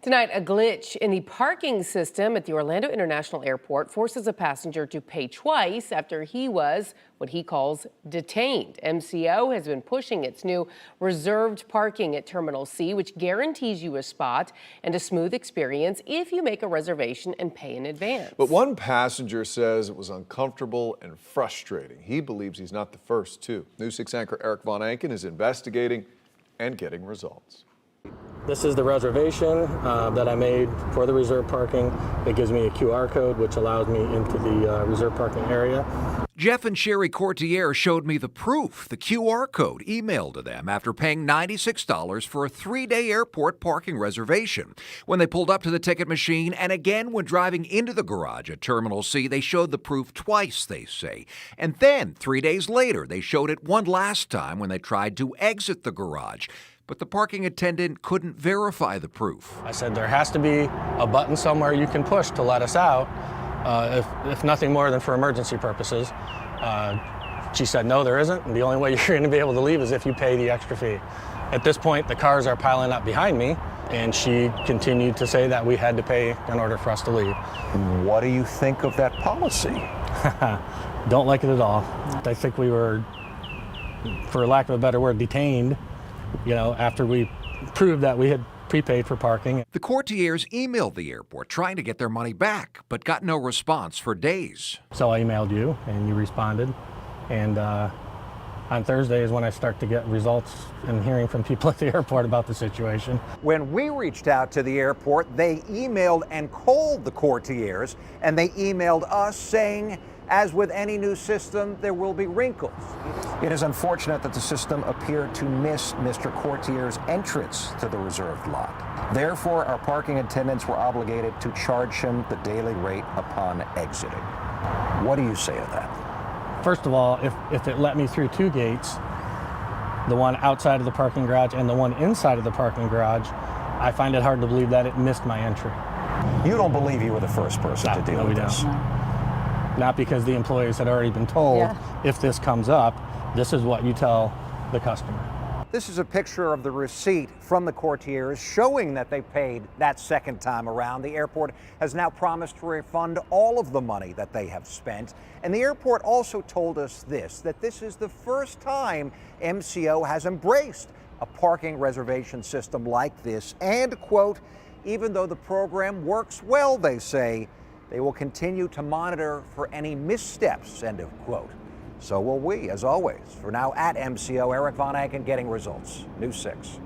Tonight, a glitch in the parking system at the Orlando International Airport forces a passenger to pay twice after he was what he calls detained. MCO has been pushing its new reserved parking at Terminal C, which guarantees you a spot and a smooth experience if you make a reservation and pay in advance. But one passenger says it was uncomfortable and frustrating. He believes he's not the first to. News 6 anchor Eric Von Anken is investigating and getting results. This is the reservation that I made for the reserve parking. It gives me a QR code, which allows me into the reserve parking area. Jeff and Sherry Courtier showed me the proof, the QR code emailed to them after paying $96 for a 3-day airport parking reservation. When they pulled up to the ticket machine and again when driving into the garage at Terminal C, they showed the proof twice, they say. And then 3 days later, they showed it one last time when they tried to exit the garage. But the parking attendant couldn't verify the proof. I said there has to be a button somewhere you can push to let us out, if nothing more than for emergency purposes. She said, no, there isn't, and the only way you're going to be able to leave is if you pay the extra fee. At this point, the cars are piling up behind me, and she continued to say that we had to pay in order for us to leave. What do you think of that policy? Don't like it at all. I think we were, for lack of a better word, detained, after we proved that we had prepaid for parking. The Courtiers emailed the airport trying to get their money back, but got no response for days. So I emailed you, and you responded. And on Thursday is when I start to get results and hearing from people at the airport about the situation. When we reached out to the airport, they emailed and called the Courtiers, and they emailed us saying, as with any new system, there will be wrinkles. It is unfortunate that the system appeared to miss Mr. Courtier's entrance to the reserved lot. Therefore, our parking attendants were obligated to charge him the daily rate upon exiting. What do you say to that? First of all, if it let me through two gates, the one outside of the parking garage and the one inside of the parking garage, I find it hard to believe that it missed my entry. You don't believe you were the first person to deal with this? Not because the employees had already been told, if this comes up, this is what you tell the customer. This is a picture of the receipt from the Courtiers showing that they paid that second time around. The airport has now promised to refund all of the money that they have spent. And the airport also told us that this is the first time MCO has embraced a parking reservation system like this. And, quote, even though the program works well, they say, they will continue to monitor for any missteps, end of quote. So will we, as always. For now, at MCO, Eric Von Anken getting results. News 6.